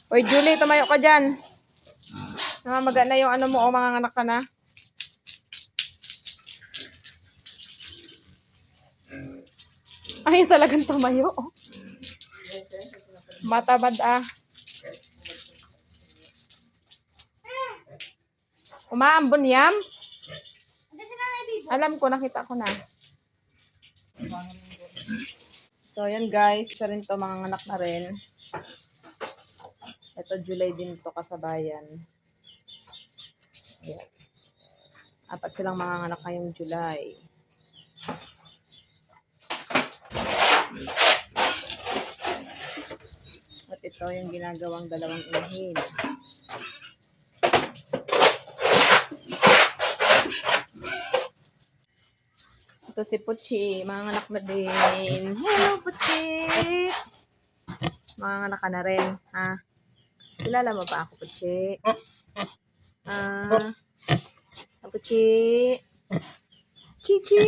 Oy, Julie, tumayo ka dyan. Namamaga na yung ano mo, o mga anak ka na. Ay, talagang tumayo. Matabad ah. Umaambon yam? Alam ko, nakita ko na. So, yan guys. Isa rin to, mga anak na rin. Ito, July din to kasabayan. Ayan. Apat silang mga anak ngayong July. At ito yung ginagawang dalawang inahin. Ito si Puchi, mga anak na din. Hello, Puchi! Mga anak ka na rin, ha? Kilala mo ba ako, Puchi? Puchi! Chichi!